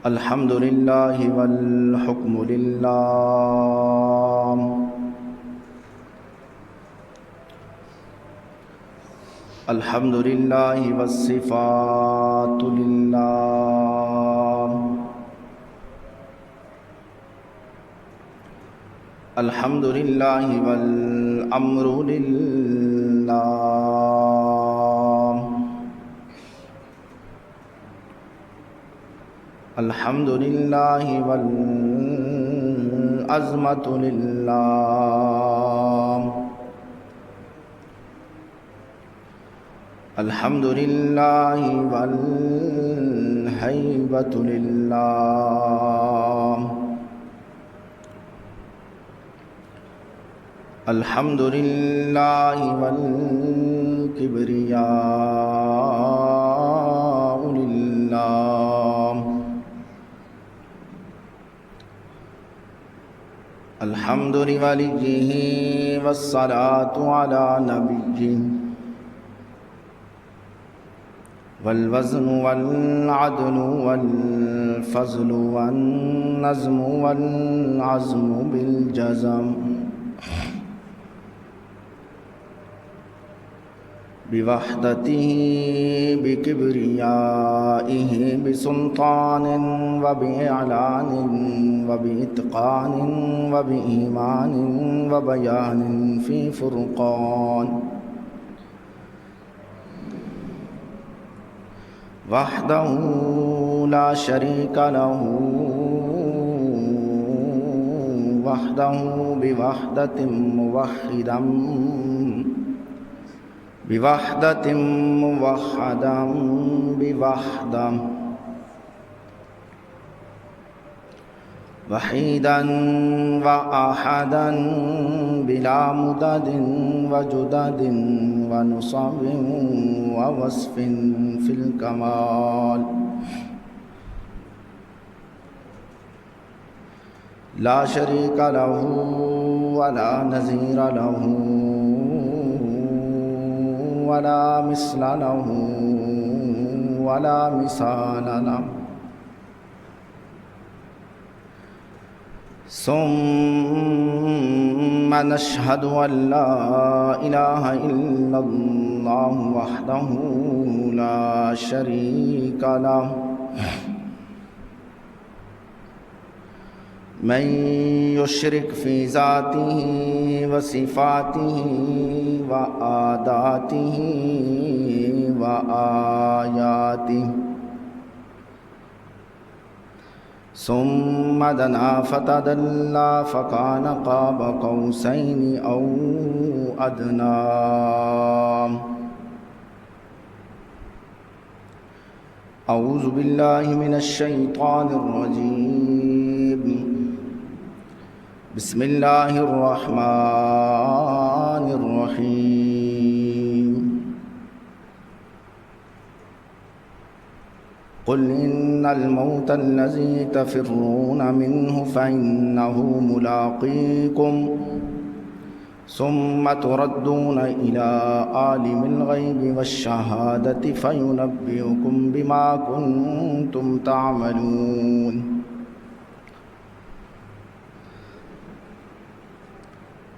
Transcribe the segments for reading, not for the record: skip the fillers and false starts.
الحمد لله والحكم لله الحمد لله والصفات لله الحمد لله والأمر لله الحمد لله والعظمة لله الحمد لله والهيبة لله الحمد لله والكبرياء لله الحمد لوليه والصلاة على نبيه والوزن والعدل والفضل والنظم والعزم بالجزم بوحدته بكبريائه بسلطان وبإعلان وبإتقان وبإيمان وبيان في فرقان وحده لا شريك له وحده بوحدة موحدا بوحدة موحدا بوحدة وحيدا وأحدا بلا مدد وجدد ونصب ووصف في الكمال لا شريك له ولا نظير له ولا مثل له ولا مثال له ثم نشهد أن لا إله إلا الله وحده لا شريك له من يشرك في ذاته وصفاته وعاداته وآياته ثم دنا فتدلى فكان قاب قوسين أو أدنى أعوذ بالله من الشيطان الرجيم بسم الله الرحمن الرحيم قل إن الموت الذي تفرون منه فإنه ملاقيكم ثم تردون إلى عالم الغيب والشهادة فينبئكم بما كنتم تعملون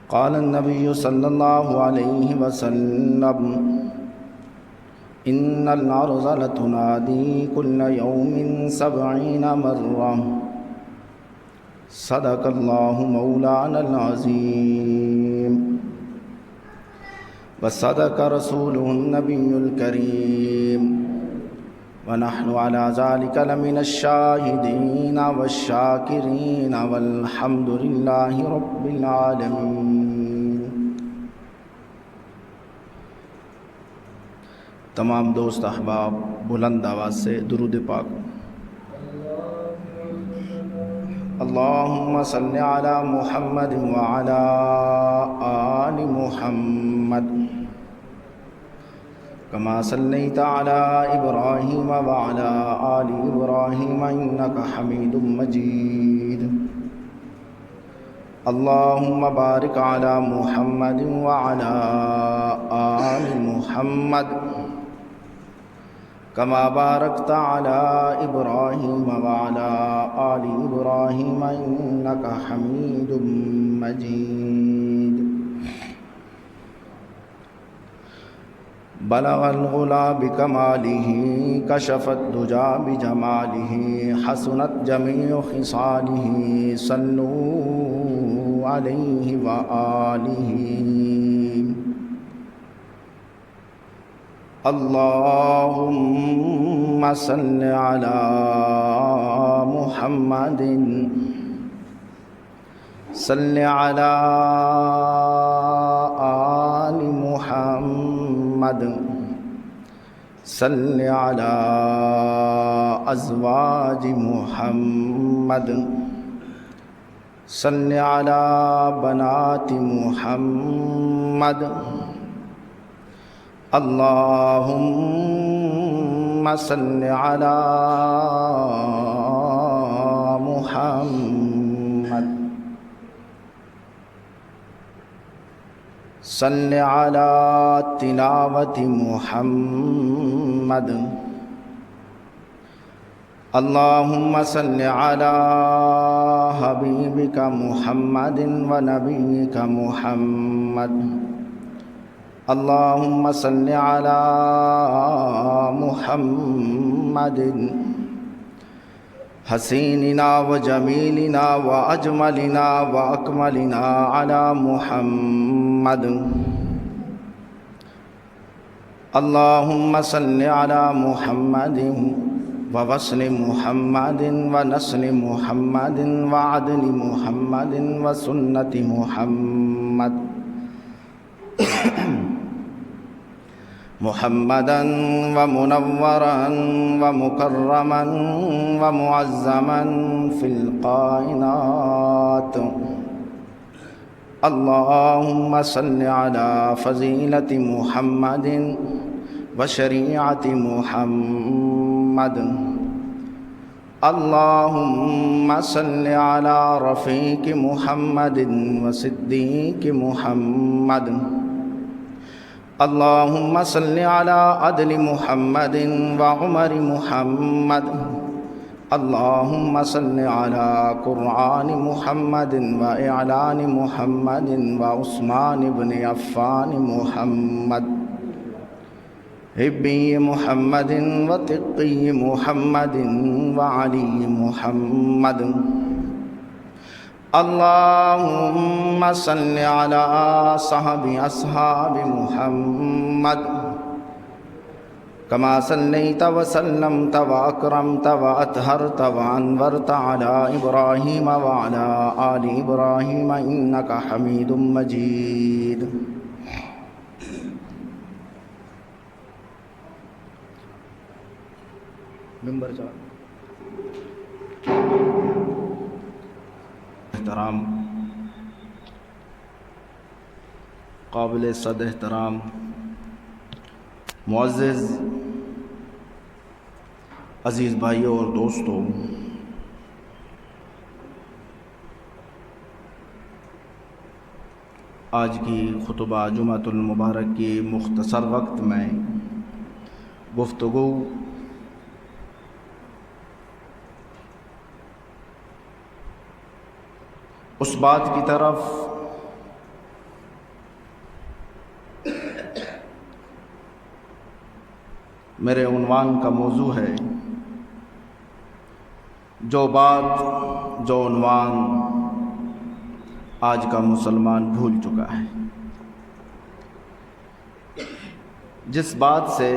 قال النبي صلى الله عليه وسلم إن الأرض لتنادي كل يوم 70 مرة صدق الله مولانا العظيم وصدق رسوله النبي الكريم ونحن على ذلك لمن الشاهدين والشاكرين والحمد لله رب العالمين. تمام دوست احباب بلند آواز سے درود پاک. اللهم صل على محمد وعلى آل محمد كما صليت على إبراهيم وعلى آل إبراهيم إنك حميد مجيد. اللهم بارك على محمد وعلى آل محمد كما باركت على إبراهيم وعلى آل إبراهيم إنك حميد مجيد. بلغ الغلا بكماله كشف الدجى بجماله حسنت جميع خصاله صلوا عليه وآله. اللهم صل على محمد صل على آل محمد صل على أزواج محمد صل على بنات محمد. اللهم صل على محمد صل على تلاوة محمد. اللهم صل على حبيبك محمد ونبيك محمد. اللهم صل على محمد حسيننا وجميلنا وأجملنا وأكملنا على محمد. اللهم صل على محمد ووصل محمد ونسل محمد وعدل محمد وسنة محمد محمدا ومنورا ومكرما ومعزما في الكائنات. اللهم صل على فضيلة محمد وشريعة محمد. اللهم صل على رفيق محمد وصديق محمد. اللهم صل على عدل محمد وعمر محمد. اللهم صل على قرآن محمد وإعلان محمد وعثمان بن عفان محمد حبي محمد وتقي محمد وعلي محمد. اللهم صل على صحب أصحاب محمد كما صليت وسلمت وأكرمت وأطهرت وأنورت على إبراهيم وعلى آل إبراهيم إنك حميد مجيد. ممبر احترام قابل صد احترام معزز عزیز بھائیوں اور دوستوں، آج کی خطبہ جمعۃ المبارک کی مختصر وقت میں گفتگو اس بات کی طرف میرے عنوان کا موضوع ہے، جو بات جو عنوان آج کا مسلمان بھول چکا ہے، جس بات سے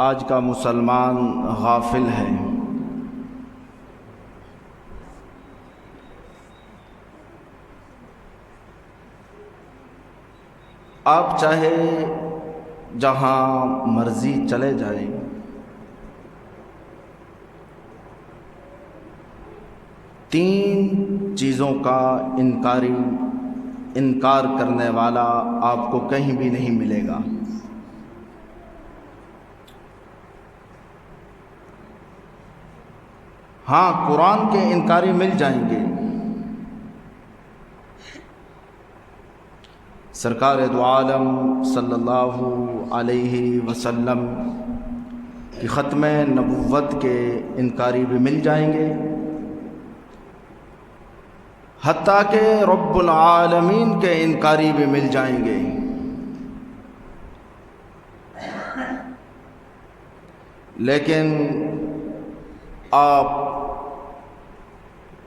آج کا مسلمان غافل ہے، آپ چاہے جہاں مرضی چلے جائیں، تین چیزوں کا انکار کرنے والا آپ کو کہیں بھی نہیں ملے گا۔ ہاں، قرآن کے انکاری مل جائیں گے، سرکار دو عالم صلی اللہ علیہ وسلم کی ختم نبوت کے انکاری بھی مل جائیں گے، حتیٰ کہ رب العالمین کے انکاری بھی مل جائیں گے۔ لیکن آپ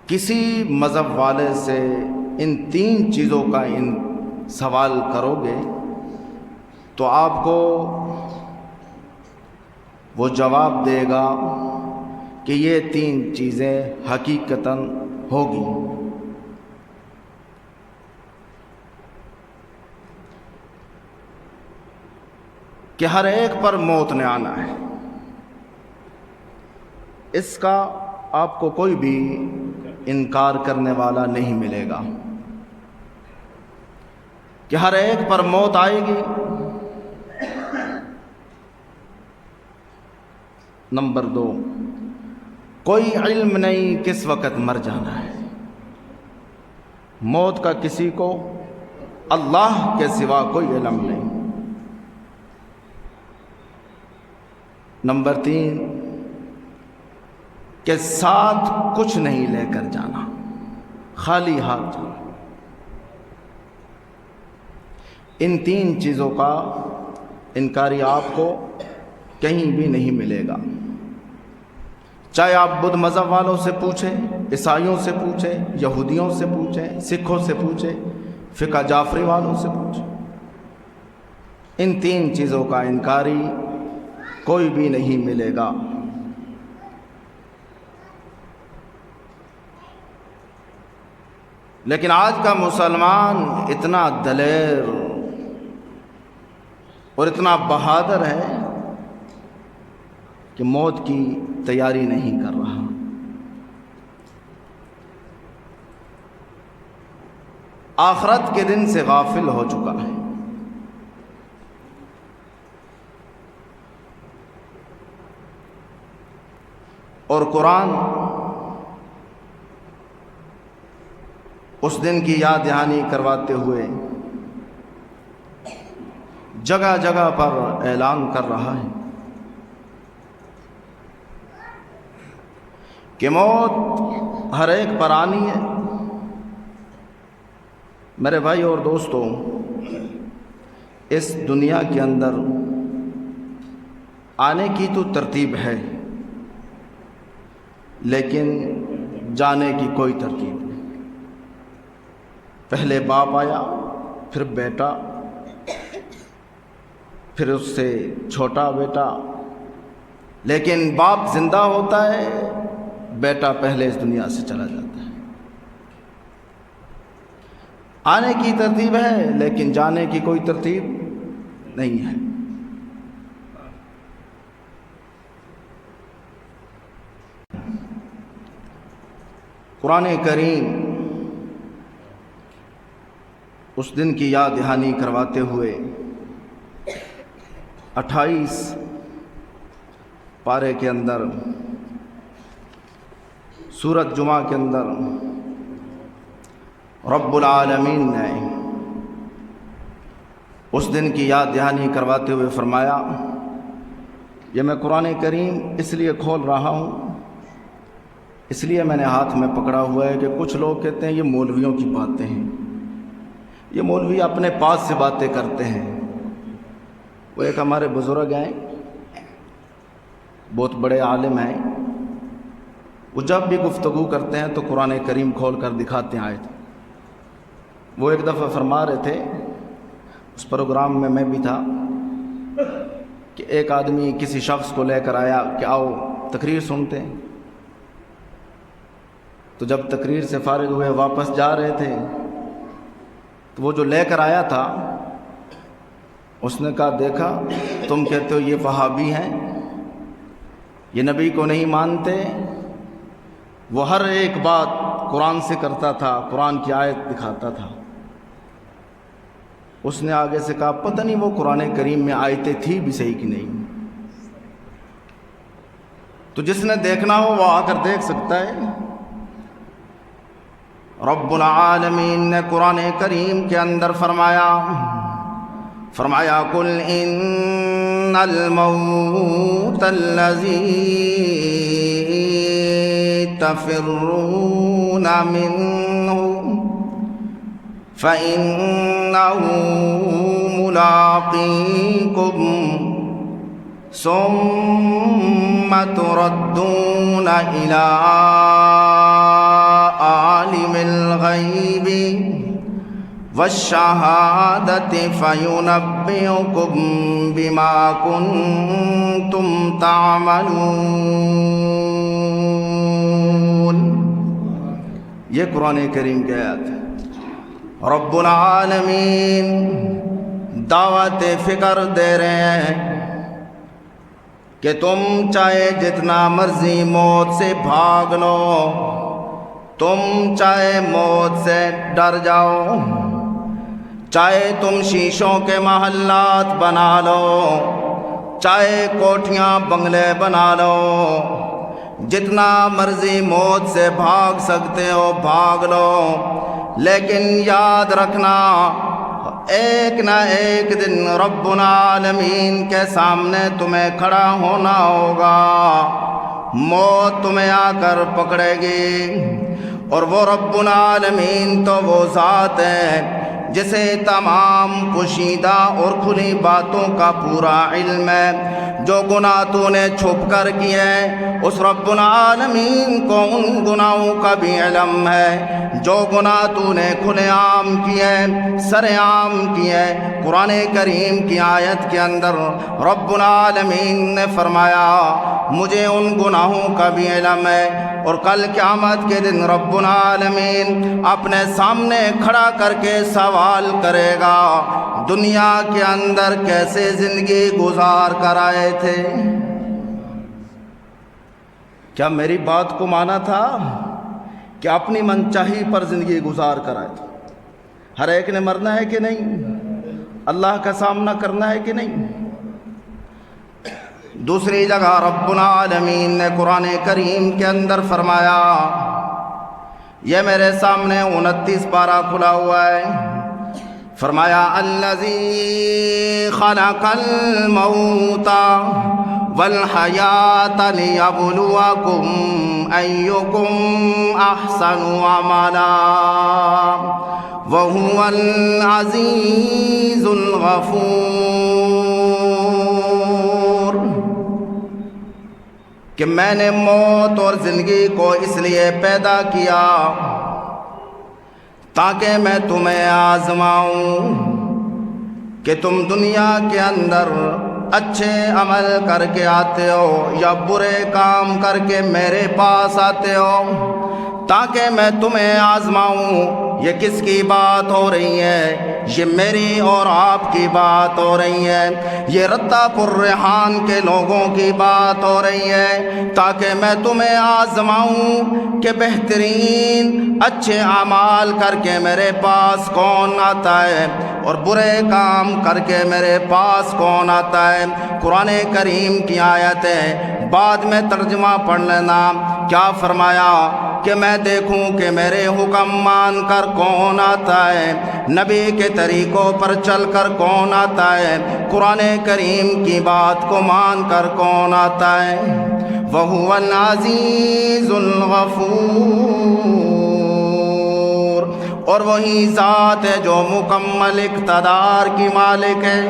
کسی مذہب والے سے ان تین چیزوں کا سوال کرو گے تو آپ کو وہ جواب دے گا کہ یہ تین چیزیں حقیقتاً ہوگی۔ کہ ہر ایک پر موت نے آنا ہے، اس کا آپ کو کوئی بھی انکار کرنے والا نہیں ملے گا کہ ہر ایک پر موت آئے گی۔ نمبر 2، کوئی علم نہیں کس وقت مر جانا ہے، موت کا کسی کو اللہ کے سوا کوئی علم نہیں۔ نمبر 3، کہ ساتھ کچھ نہیں لے کر جانا، خالی ہاتھ جانا۔ ان تین چیزوں کا انکاری آپ کو کہیں بھی نہیں ملے گا، چاہے آپ بدھ مذہب والوں سے پوچھیں، عیسائیوں سے پوچھیں، یہودیوں سے پوچھیں، سکھوں سے پوچھیں، فقہ جعفری والوں سے پوچھیں، ان تین چیزوں کا انکاری کوئی بھی نہیں ملے گا۔ لیکن آج کا مسلمان اتنا دلیر اور اتنا بہادر ہے کہ موت کی تیاری نہیں کر رہا۔ آخرت کے دن سے غافل ہو چکا ہے۔ اور قرآن اس دن کی یاد دہانی کرواتے ہوئے جگہ جگہ پر اعلان کر رہا ہے کہ موت ہر ایک پر آنی ہے۔ میرے بھائی اور دوستوں، اس دنیا کے اندر آنے کی تو ترتیب ہے، لیکن جانے کی کوئی ترتیب نہیں۔ پہلے باپ آیا، پھر بیٹا، پھر اس سے چھوٹا بیٹا، لیکن باپ زندہ ہوتا ہے، بیٹا پہلے اس دنیا سے چلا جاتا ہے۔ آنے کی ترتیب ہے لیکن جانے کی کوئی ترتیب نہیں ہے۔ قرآن کریم اس دن کی یاد دہانی کرواتے ہوئے 28 پارے کے اندر، سورۃ جمعہ کے اندر رب العالمین نے اس دن کی یاد دہانی کرواتے ہوئے فرمایا، یہ میں قرآن کریم اس لیے کھول رہا ہوں، اس لیے میں نے ہاتھ میں پکڑا ہوا ہے کہ کچھ لوگ کہتے ہیں یہ مولویوں کی باتیں ہیں، یہ مولوی اپنے پاس سے باتیں کرتے ہیں۔ وہ ایک ہمارے بزرگ ہیں، بہت بڑے عالم ہیں، وہ جب بھی گفتگو کرتے ہیں تو قرآن کریم کھول کر دکھاتے ہیں آیت۔ وہ ایک دفعہ فرما رہے تھے، اس پروگرام میں بھی تھا، کہ ایک آدمی کسی شخص کو لے کر آیا کہ آؤ تقریر سنتے ہیں۔ تو جب تقریر سے فارغ ہوئے واپس جا رہے تھے تو وہ جو لے کر آیا تھا اس نے کہا، دیکھا تم کہتے ہو یہ وہابی ہیں، یہ نبی کو نہیں مانتے، وہ ہر ایک بات قرآن سے کرتا تھا، قرآن کی آیت دکھاتا تھا۔ اس نے آگے سے کہا، پتہ نہیں وہ قرآن کریم میں آیتیں تھی بھی صحیح کہ نہیں۔ تو جس نے دیکھنا ہو وہ آ کر دیکھ سکتا ہے۔ رب العالمین نے قرآن کریم کے اندر فرمایا قل ان الموت الذی تفرون منہ فإنه ملاقیکم ثم تردون إلى عالم الغیب والشہادۃ فینبئکم بما کنتم تعملون۔ یہ قرآن کریم کی آیت ہے۔ رب العالمین دعوت فکر دے رہے ہیں کہ تم چاہے جتنا مرضی موت سے بھاگ لو، تم چاہے موت سے ڈر جاؤ، چاہے تم شیشوں کے محلات بنا لو، چاہے کوٹھیاں بنگلے بنا لو، جتنا مرضی موت سے بھاگ سکتے ہو بھاگ لو، لیکن یاد رکھنا ایک نہ ایک دن رب العالمین کے سامنے تمہیں کھڑا ہونا ہوگا، موت تمہیں آ کر پکڑے گی۔ اور وہ رب العالمین تو وہ ذات ہے جسے تمام پوشیدہ اور کھلی باتوں کا پورا علم ہے۔ جو گناہ تو نے چھپ کر کیے اس رب العالمین کو ان گناہوں کا بھی علم ہے، جو گناہ تو نے کھلے عام کیے سر عام کیے۔ قرآن کریم کی آیت کے اندر رب العالمین نے فرمایا مجھے ان گناہوں کا بھی علم ہے، اور کل قیامت کے دن رب العالمین اپنے سامنے کھڑا کر کے سوال کرے گا دنیا کے اندر کیسے زندگی گزار کر آئے تھے؟ کیا میری بات کو مانا تھا کہ اپنی منچاہی پر زندگی گزار کر آئے تھے؟ ہر ایک نے مرنا ہے کہ نہیں؟ اللہ کا سامنا کرنا ہے کہ نہیں؟ دوسری جگہ رب العالمین نے قرآن کریم کے اندر فرمایا، یہ میرے سامنے 29 پارہ کھلا ہوا ہے، فرمایا الذی خلق الموت والحیاۃ لیبلوکم ایکم احسن عملا وہو العزیز الغفور۔ کہ میں نے موت اور زندگی کو اس لیے پیدا کیا تاکہ میں تمہیں آزماؤں کہ تم دنیا کے اندر اچھے عمل کر کے آتے ہو یا برے کام کر کے میرے پاس آتے ہو، تاکہ میں تمہیں آزماؤں۔ یہ کس کی بات ہو رہی ہے؟ یہ میری اور آپ کی بات ہو رہی ہے، یہ رتہ پر ریحان کے لوگوں کی بات ہو رہی ہے، تاکہ میں تمہیں آزماؤں کہ بہترین اچھے اعمال کر کے میرے پاس کون آتا ہے اور برے کام کر کے میرے پاس کون آتا ہے۔ قرآن کریم کی آیت ہے، بعد میں ترجمہ پڑھ لینا۔ کیا فرمایا کہ میں دیکھوں کہ میرے حکم مان کر کون آتا ہے، نبی کے طریقوں پر چل کر کون آتا ہے، قرآن کریم کی بات کو مان کر کون آتا ہے۔ وَهُوَ الْعَزِيزُ الْغَفُورُ، اور وہی ذات ہے جو مکمل اقتدار کی مالک ہے۔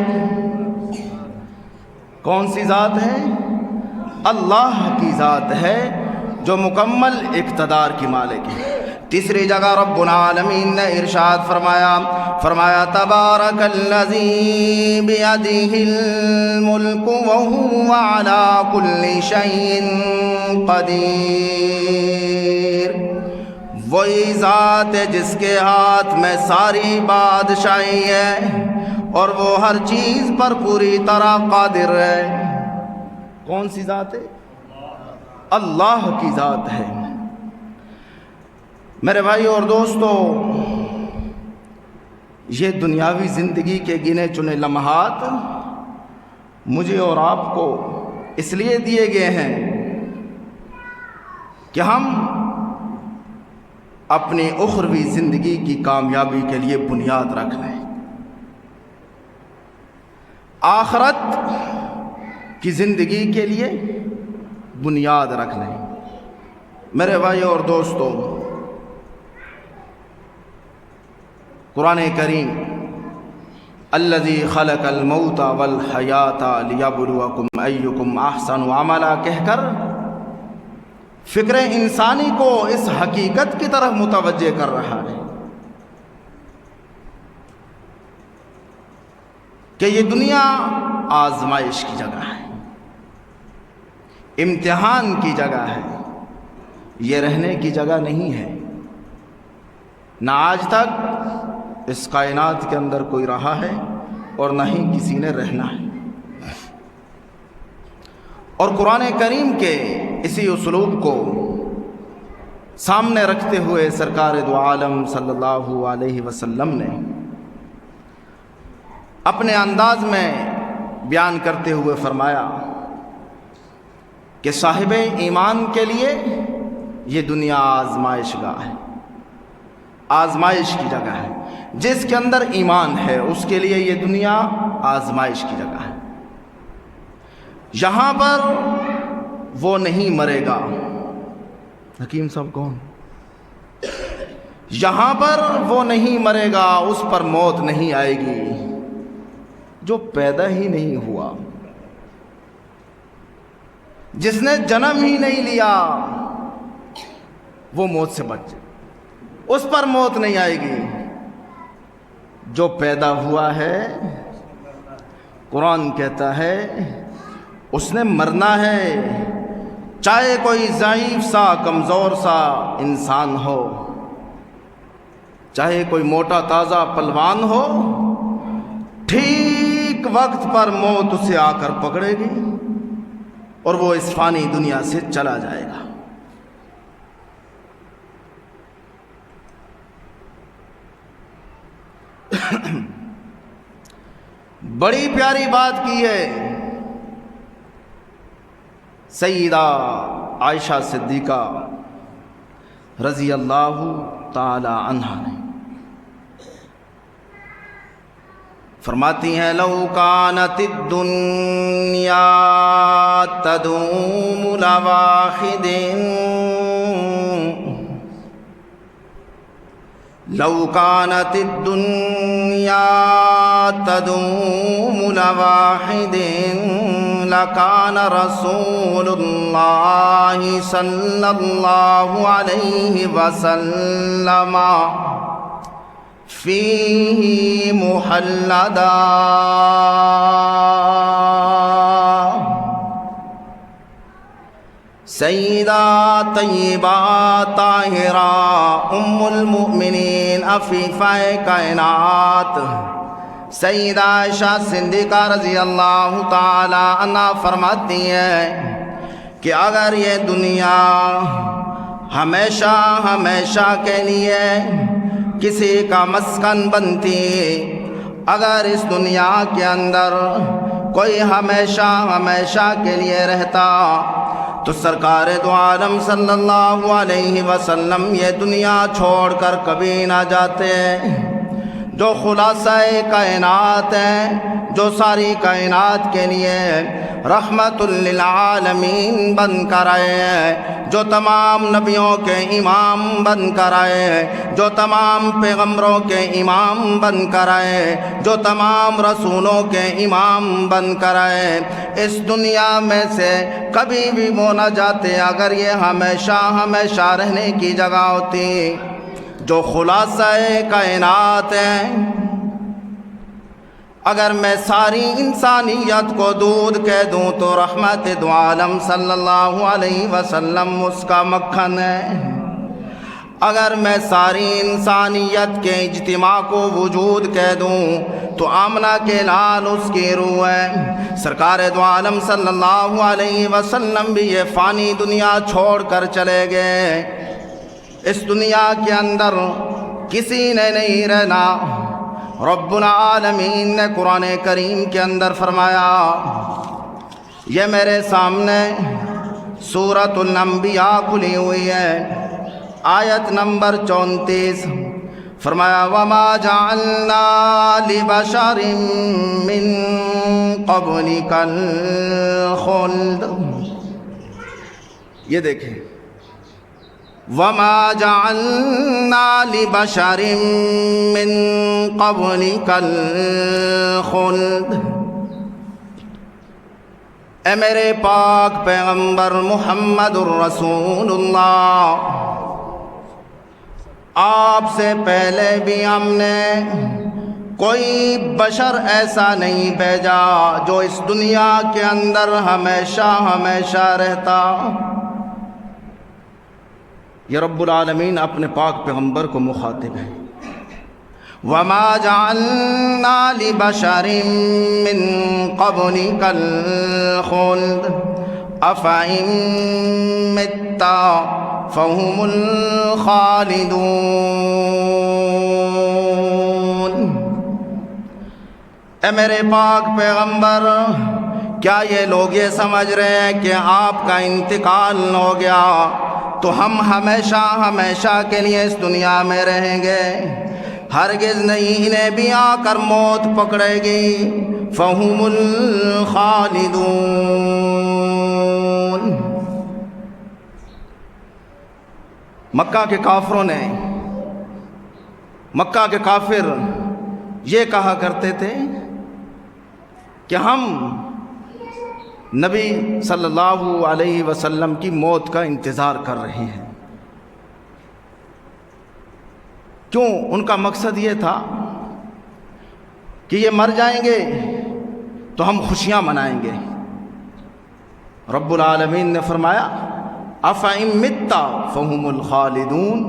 کون سی ذات ہے؟ اللہ کی ذات ہے جو مکمل اقتدار کی مالک ہے۔ تیسری جگہ رب العالمین نے ارشاد فرمایا تبارک الذی بیدہ الملک وہو علی کل شیء قدیر۔ وہی ذات ہے جس کے ہاتھ میں ساری بادشاہی ہے اور وہ ہر چیز پر پوری طرح قادر ہے۔ کون سی ذات ہے؟ اللہ کی ذات ہے۔ میرے بھائی اور دوستو، یہ دنیاوی زندگی کے گنے چنے لمحات مجھے اور آپ کو اس لیے دیے گئے ہیں کہ ہم اپنی اخروی زندگی کی کامیابی کے لیے بنیاد رکھ لیں، آخرت کی زندگی کے لیے بنیاد رکھ لیں۔ میرے بھائیو اور دوستو، قرآن کریم الذی خلق الموت والحیات لیبلوکم ایکم احسن عملا کہہ کر فکر انسانی کو اس حقیقت کی طرف متوجہ کر رہا ہے کہ یہ دنیا آزمائش کی جگہ ہے، امتحان کی جگہ ہے، یہ رہنے کی جگہ نہیں ہے۔ نہ آج تک اس کائنات کے اندر کوئی رہا ہے اور نہ ہی کسی نے رہنا ہے۔ اور قرآن کریم کے اسی اسلوب کو سامنے رکھتے ہوئے سرکار دو عالم صلی اللہ علیہ وسلم نے اپنے انداز میں بیان کرتے ہوئے فرمایا کہ صاحب ایمان کے لیے یہ دنیا آزمائش گاہ ہے، آزمائش کی جگہ ہے۔ جس کے اندر ایمان ہے اس کے لیے یہ دنیا آزمائش کی جگہ ہے۔ یہاں پر وہ نہیں مرے گا۔ حکیم صاحب کون؟ یہاں پر وہ نہیں مرے گا، اس پر موت نہیں آئے گی جو پیدا ہی نہیں ہوا، جس نے جنم ہی نہیں لیا وہ موت سے بچ جائے، اس پر موت نہیں آئے گی۔ جو پیدا ہوا ہے قرآن کہتا ہے اس نے مرنا ہے، چاہے کوئی ضعیف سا کمزور سا انسان ہو، چاہے کوئی موٹا تازہ پلوان ہو، ٹھیک وقت پر موت اسے آ کر پکڑے گی اور وہ اس فانی دنیا سے چلا جائے گا۔ بڑی پیاری بات کی ہے سیدہ عائشہ صدیقہ رضی اللہ تعالی عنہا نے، فرماتی ہیں لو کانت الدنیا تدوم لواحد، لو کانت الدنیا تدوم لواحد لکان رسول اللہ صلی اللہ علیہ وسلم فیہ محلدا۔ سیدہ طیبہ طاہرہ ام المؤمنین عفیفہ کائنات سیدہ عائشہ صدیقہ رضی اللہ تعالی عنہا فرماتی ہے کہ اگر یہ دنیا ہمیشہ ہمیشہ کے لیے کسی کا مسکن بنتی، اگر اس دنیا کے اندر کوئی ہمیشہ ہمیشہ کے لیے رہتا تو سرکار دو عالم صلی اللہ علیہ وسلم یہ دنیا چھوڑ کر کبھی نہ جاتے۔ جو خلاصہ کائنات ہے، جو ساری کائنات کے لیے رحمت للعالمین بن کر آئے، جو تمام نبیوں کے امام بن کر آئے، جو تمام پیغمبروں کے امام بن کر آئے، جو تمام رسولوں کے امام بن کر آئے، اس دنیا میں سے کبھی بھی وہ نہ جاتے اگر یہ ہمیشہ ہمیشہ رہنے کی جگہ ہوتی۔ جو خلاصہ کائنات ہے، اگر میں ساری انسانیت کو دودھ کہہ دوں تو رحمت دو عالم صلی اللہ علیہ وسلم اس کا مکھن ہے۔ اگر میں ساری انسانیت کے اجتماع کو وجود کہہ دوں تو آمنہ کے لال اس کی روح ہے۔ سرکار دو عالم صلی اللہ علیہ وسلم بھی یہ فانی دنیا چھوڑ کر چلے گئے۔ اس دنیا کے اندر کسی نے نہیں رہنا۔ رب العالمین نے قرآن کریم کے اندر فرمایا، یہ میرے سامنے سورۃ الانبیاء کھلی ہوئی ہے، آیت نمبر 34 فرمایا وما جعلنا لبشر من قبلک الخلد. یہ دیکھیں وما جعلنا لبشر من قبلک الخلد. اے میرے پاک پیغمبر محمد الرسول اللہ، آپ سے پہلے بھی ہم نے کوئی بشر ایسا نہیں بھیجا جو اس دنیا کے اندر ہمیشہ ہمیشہ رہتا. یہ رب العالمین اپنے پاک پیغمبر کو مخاطب ہے. وما جعلنا لبشر من قبلک الخلد افإن مت فهم الخالدون. اے میرے پاک پیغمبر، کیا یہ لوگ یہ سمجھ رہے ہیں کہ آپ کا انتقال ہو گیا تو ہم ہمیشہ ہمیشہ کے لیے اس دنیا میں رہیں گے؟ ہرگز نہیں، انہیں بھی آ کر موت پکڑے گی. فَهُمُ الْخَالِدُونَ. مکہ کے کافروں نے، مکہ کے کافر یہ کہا کرتے تھے کہ ہم نبی صلی اللہ علیہ وسلم کی موت کا انتظار کر رہے ہیں. کیوں؟ ان کا مقصد یہ تھا کہ یہ مر جائیں گے تو ہم خوشیاں منائیں گے. رب العالمین نے فرمایا افإن مت فهم الخالدون.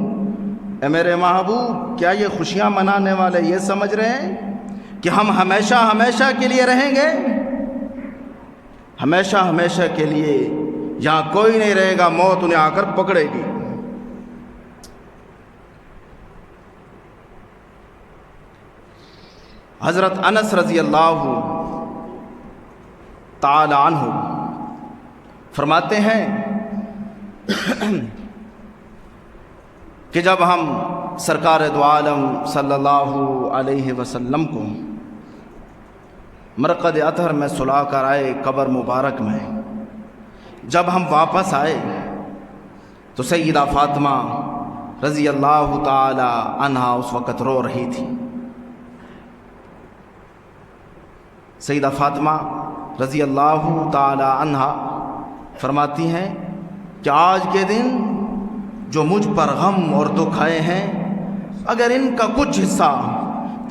اے میرے محبوب، کیا یہ خوشیاں منانے والے یہ سمجھ رہے ہیں کہ ہم ہمیشہ ہمیشہ کے لیے رہیں گے؟ ہمیشہ ہمیشہ کے لیے یہاں کوئی نہیں رہے گا، موت انہیں آ کر پکڑے گی. حضرت انس رضی اللہ تعالی عنہ فرماتے ہیں کہ جب ہم سرکار دو عالم صلی اللہ علیہ وسلم کو مرقد اطہر میں سلا کر آئے قبر مبارک میں، جب ہم واپس آئے تو سیدہ فاطمہ رضی اللہ تعالی عنہا اس وقت رو رہی تھی. سیدہ فاطمہ رضی اللہ تعالی عنہا فرماتی ہیں کہ آج کے دن جو مجھ پر غم اور دکھ آئے ہیں، اگر ان کا کچھ حصہ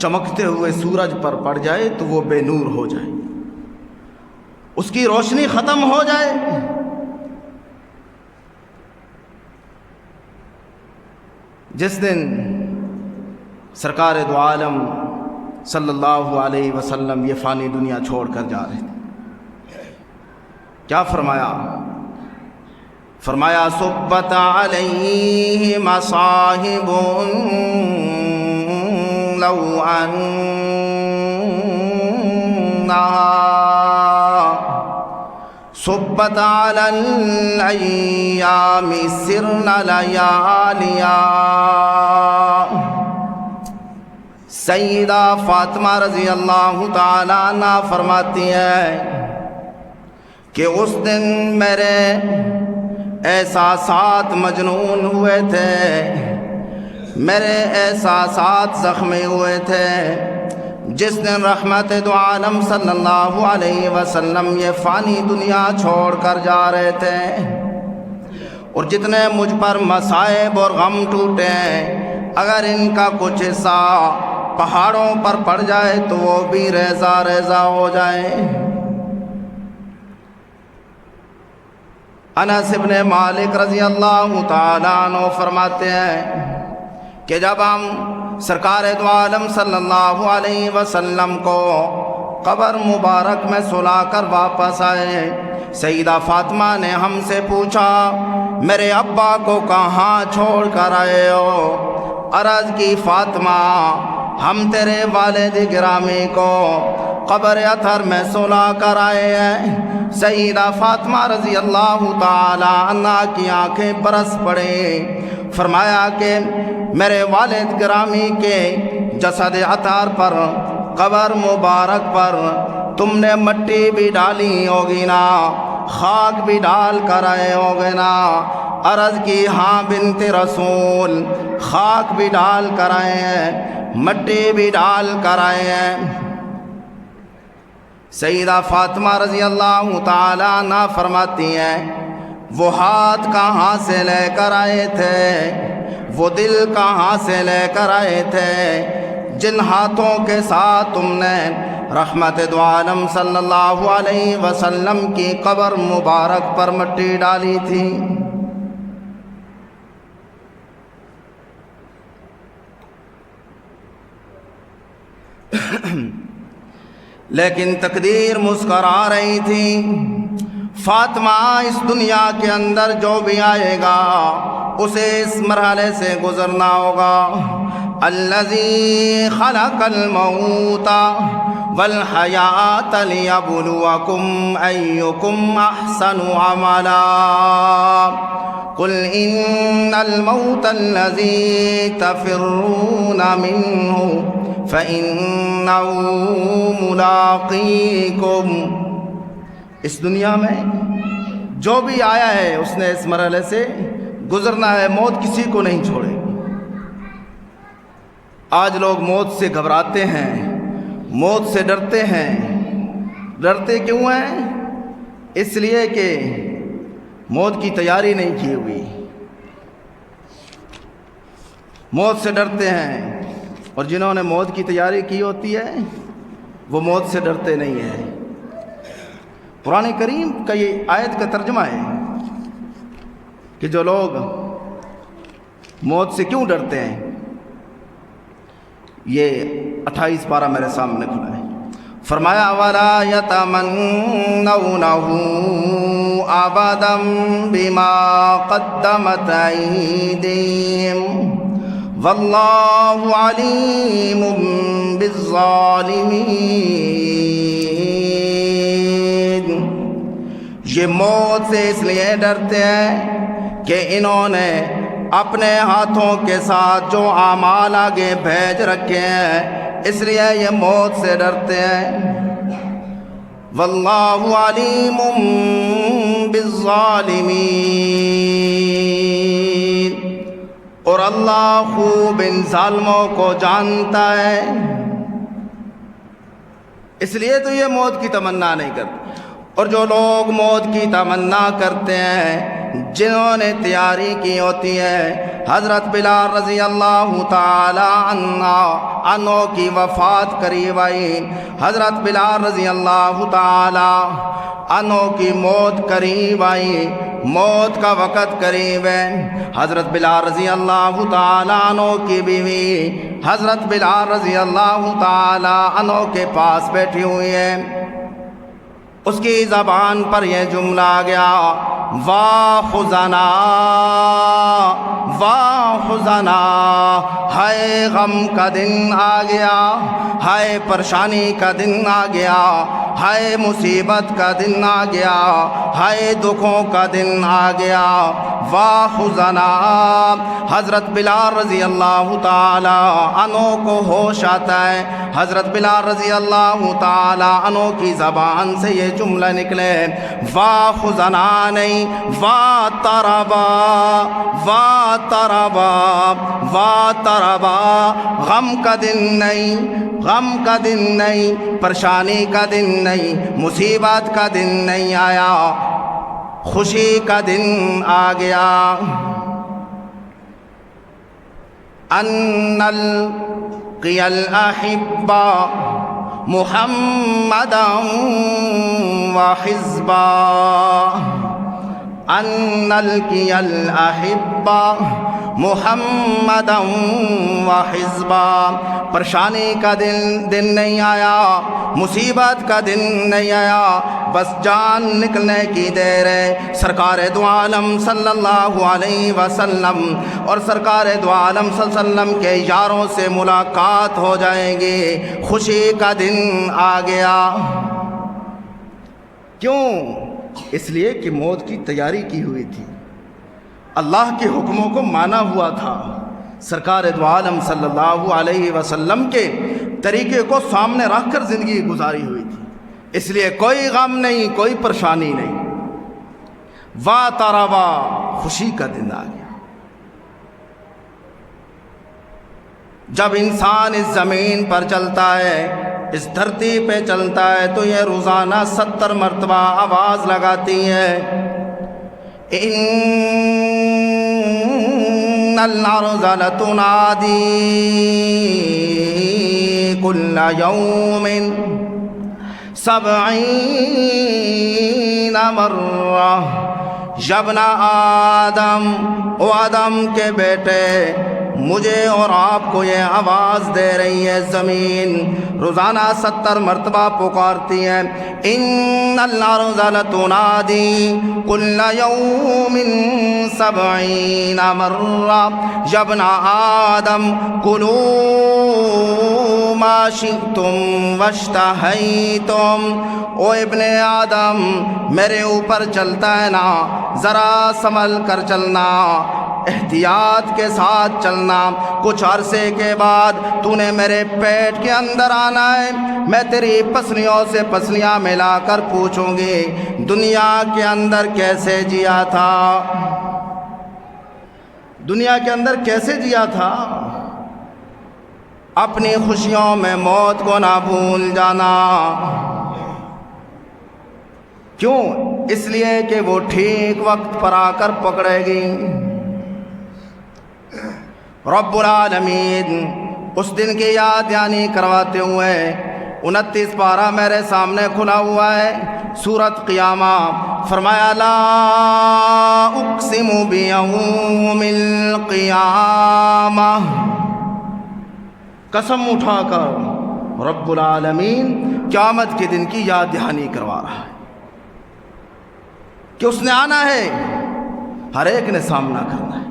چمکتے ہوئے سورج پر پڑ جائے تو وہ بے نور ہو جائے، اس کی روشنی ختم ہو جائے. جس دن سرکار دو عالم صلی اللہ علیہ وسلم یہ فانی دنیا چھوڑ کر جا رہے تھے، کیا فرمایا؟ فرمایا صبت علیہ مصاحب لو انہا صبت علی الایام سرن لیالیا. سیدہ فاطمہ رضی اللہ تعالیٰ عنہ فرماتی ہے کہ اس دن میرے احساسات مجنون ہوئے تھے، میرے احساسات زخمی ہوئے تھے جس دن رحمت دو عالم صلی اللہ علیہ وسلم یہ فانی دنیا چھوڑ کر جا رہے تھے. اور جتنے مجھ پر مصائب اور غم ٹوٹے، اگر ان کا کچھ حصہ پہاڑوں پر پڑ جائے تو وہ بھی ریزہ ریزہ ہو جائیں. انس بن مالک رضی اللہ تعالیٰ عنہ فرماتے ہیں کہ جب ہم سرکار دو عالم صلی اللہ علیہ وسلم کو قبر مبارک میں سلا کر واپس آئے، سیدہ فاطمہ نے ہم سے پوچھا میرے ابا کو کہاں چھوڑ کر آئے ہو؟ عرض کی فاطمہ ہم تیرے والد گرامی کو قبر اطہر میں سلا کر آئے ہیں. سیدہ فاطمہ رضی اللہ تعالی عنہا کی آنکھیں برس پڑیں. فرمایا کہ میرے والد گرامی کے جسد اطہر پر، قبر مبارک پر تم نے مٹی بھی ڈالی ہوگی نا، خاک بھی ڈال کر آئے ہوگے نا؟ عرض کی ہاں بنت رسول، خاک بھی ڈال کر آئے ہیں، مٹی بھی ڈال کر آئے ہیں۔ سیدہ فاطمہ رضی اللہ تعالی عنہ فرماتی ہیں وہ ہاتھ کہاں سے لے کر آئے تھے، وہ دل کہاں سے لے کر آئے تھے جن ہاتھوں کے ساتھ تم نے رحمت دو عالم صلی اللہ علیہ وسلم کی قبر مبارک پر مٹی ڈالی تھی؟ لیکن تقدیر مسکرا رہی تھی، فاطمہ اس دنیا کے اندر جو بھی آئے گا اسے اس مرحلے سے گزرنا ہوگا۔ الذی خلق الموت والحیات لیبلوکم ایکم احسن عملا قل ان الموت الذی تفرون منہ فإنه ملاقیکم۔ اس دنیا میں جو بھی آیا ہے اس نے اس مرحلے سے گزرنا ہے، موت کسی کو نہیں چھوڑے۔ آج لوگ موت سے گھبراتے ہیں، موت سے ڈرتے ہیں۔ ڈرتے کیوں ہیں؟ اس لیے کہ موت کی تیاری نہیں کی ہوئی، موت سے ڈرتے ہیں۔ اور جنہوں نے موت کی تیاری کی ہوتی ہے وہ موت سے ڈرتے نہیں ہیں۔ قرآن کریم کا یہ آیت کا ترجمہ ہے کہ جو لوگ موت سے کیوں ڈرتے ہیں، یہ 28 پارہ میرے سامنے کھلا ہے۔ فرمایا وَلَا يَتَمَنَّوْنَهُ أَبَدًا بِمَا قَدَّمَتْ أَيْدِيهِمْ وَاللَّهُ عَلِيمٌ بِالظَّالِمِينَ۔ یہ موت سے اس لیے ڈرتے ہیں کہ انہوں نے اپنے ہاتھوں کے ساتھ جو اعمال آگے بھیج رکھے ہیں اس لیے یہ موت سے ڈرتے ہیں۔ واللہ علیم بالظالمین، اور اللہ خوب ان ظالموں کو جانتا ہے، اس لیے تو یہ موت کی تمنا نہیں کرتے۔ اور جو لوگ موت کی تمنا کرتے ہیں، جنہوں نے تیاری کی ہوتی ہے، حضرت بلال رضی اللہ تعالی عنہ کی وفات قریب آئی، حضرت بلال رضی اللہ تعالی عنہ کی موت قریب آئی، موت کا وقت قریب ہے۔ حضرت بلال رضی اللہ تعالی عنہ کی بیوی حضرت بلال رضی اللہ تعالی عنہ کے پاس بیٹھی ہوئی ہے، اس کی زبان پر یہ جملہ آ گیا، واہ خزانا واہ خزانا، ہائے غم کا دن آ گیا، ہائے پریشانی کا دن آ گیا، ہائے مصیبت کا دن آ گیا، ہائے دکھوں کا دن آ گیا، واہ خزانا۔ حضرت بلال رضی اللہ تعالی عنہ کو ہوش آتا ہے، حضرت بلال رضی اللہ تعالی عنہ کی زبان سے یہ جملہ نکلے، واہ خزانا نہیں، واہ تربا، واہ تربا، واہ تربا، غم کا دن نہیں، غم کا دن نہیں، پریشانی کا دن نہیں، مصیبت کا دن نہیں آیا، خوشی کا دن آ گیا۔ ان نلقی الاحبہ محمدا وحزبا، ان نلقی الاحبہ محمدا وحزبا، پریشانی کا دن نہیں آیا، مصیبت کا دن نہیں آیا، بس جان نکلنے کی دیر ہے۔ سرکار دو عالم صلی اللہ علیہ وسلم اور سرکار دو عالم صلی اللہ علیہ وسلم کے یاروں سے ملاقات ہو جائے گی، خوشی کا دن آ گیا۔ کیوں؟ اس لیے کہ موت کی تیاری کی ہوئی تھی۔ اللہ کے حکموں کو مانا ہوا تھا، سرکار دو عالم صلی اللہ علیہ وسلم کے طریقے کو سامنے رکھ کر زندگی گزاری ہوئی تھی، اس لیے کوئی غم نہیں، کوئی پریشانی نہیں۔ واہ تارا واہ، خوشی کا دن آ گیا۔ جب انسان اس زمین پر چلتا ہے، اس دھرتی پہ چلتا ہے، تو یہ روزانہ 70 مرتبہ آواز لگاتی ہے، ان الارض لتنادی کل یوم 70 مرہ، یابن آدم، او آدم کے بیٹے، مجھے اور آپ کو یہ آواز دے رہی ہے، زمین روزانہ 70 مرتبہ پکارتی ہے، ان الارض لتنادی کل یوم 70 مرہ، یابن آدم کلوا ما شئتم واشتہیتم، او ابن آدم میرے اوپر چلتا ہے نا، ذرا سنبھل کر چلنا، احتیاط کے ساتھ چلنا، کچھ عرصے کے بعد تو نے میرے پیٹ کے اندر آنا ہے، میں تیری پسلیوں سے پسلیاں ملا کر پوچھوں گی دنیا کے اندر کیسے جیا تھا، دنیا کے اندر کیسے جیا تھا۔ اپنی خوشیوں میں موت کو نہ بھول جانا، کیوں؟ اس لیے کہ وہ ٹھیک وقت پر آ کر پکڑے گی۔ رب العالمین اس دن کی یاد یعنی کرواتے ہوئے 29 پارہ میرے سامنے کھلا ہوا ہے، سورۃ قیامہ، فرمایا لا اقسم بیوم القیامہ، قسم اٹھا کر رب العالمین قیامت کے دن کی یاد دہانی کروا رہا ہے کہ اس نے آنا ہے، ہر ایک نے سامنا کرنا ہے،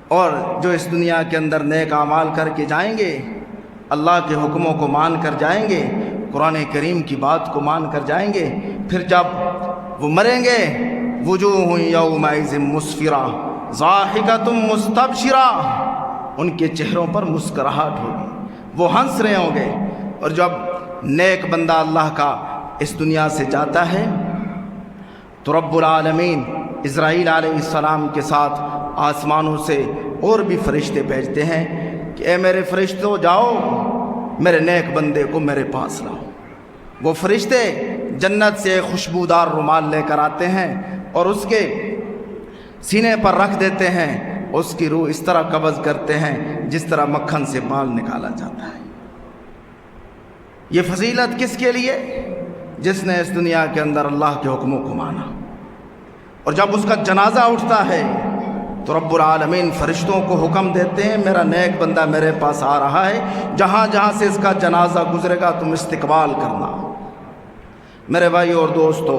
اور جو اس دنیا کے اندر نیک اعمال کر کے جائیں گے، اللہ کے حکموں کو مان کر جائیں گے، قرآن کریم کی بات کو مان کر جائیں گے، پھر جب وہ مریں گے، وجوہ یومئذ مسفرہ ضاحکۃ مستبشرہ، ان کے چہروں پر مسکراہٹ ہوگی، وہ ہنس رہے ہوں گے۔ اور جب نیک بندہ اللہ کا اس دنیا سے جاتا ہے تو رب العالمین اسرائیل علیہ السلام کے ساتھ آسمانوں سے اور بھی فرشتے بھیجتے ہیں کہ اے میرے فرشتوں، جاؤ میرے نیک بندے کو میرے پاس لاؤ۔ وہ فرشتے جنت سے خوشبودار رومال لے کر آتے ہیں اور اس کے سینے پر رکھ دیتے ہیں، اس کی روح اس طرح قبض کرتے ہیں جس طرح مکھن سے بال نکالا جاتا ہے۔ یہ فضیلت کس کے لیے؟ جس نے اس دنیا کے اندر اللہ کے حکموں کو مانا۔ اور جب اس کا جنازہ اٹھتا ہے تو رب العالمین فرشتوں کو حکم دیتے ہیں، میرا نیک بندہ میرے پاس آ رہا ہے، جہاں جہاں سے اس کا جنازہ گزرے گا تم استقبال کرنا۔ میرے بھائی اور دوستو،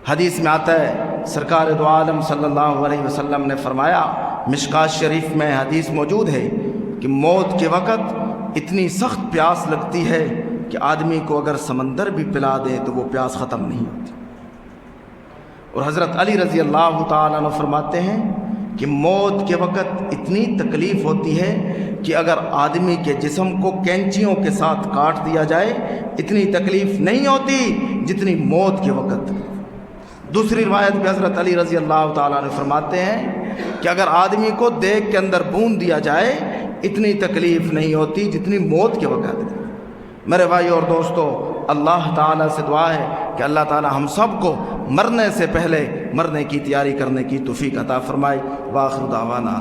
حدیث میں آتا ہے، سرکار دو عالم صلی اللہ علیہ وسلم نے فرمایا، مشکات شریف میں حدیث موجود ہے کہ موت کے وقت اتنی سخت پیاس لگتی ہے کہ آدمی کو اگر سمندر بھی پلا دے تو وہ پیاس ختم نہیں ہوتی۔ اور حضرت علی رضی اللہ تعالیٰ عنہ فرماتے ہیں کہ موت کے وقت اتنی تکلیف ہوتی ہے کہ اگر آدمی کے جسم کو کینچیوں کے ساتھ کاٹ دیا جائے اتنی تکلیف نہیں ہوتی جتنی موت کے وقت۔ دوسری روایت میں حضرت علی رضی اللہ تعالیٰ عنہ فرماتے ہیں کہ اگر آدمی کو دیگ کے اندر بون دیا جائے اتنی تکلیف نہیں ہوتی جتنی موت کے وقت۔ میرے بھائی اور دوستو، اللہ تعالیٰ سے دعا ہے کہ اللہ تعالیٰ ہم سب کو مرنے سے پہلے مرنے کی تیاری کرنے کی توفیق عطا فرمائے۔ وآخر دعوانا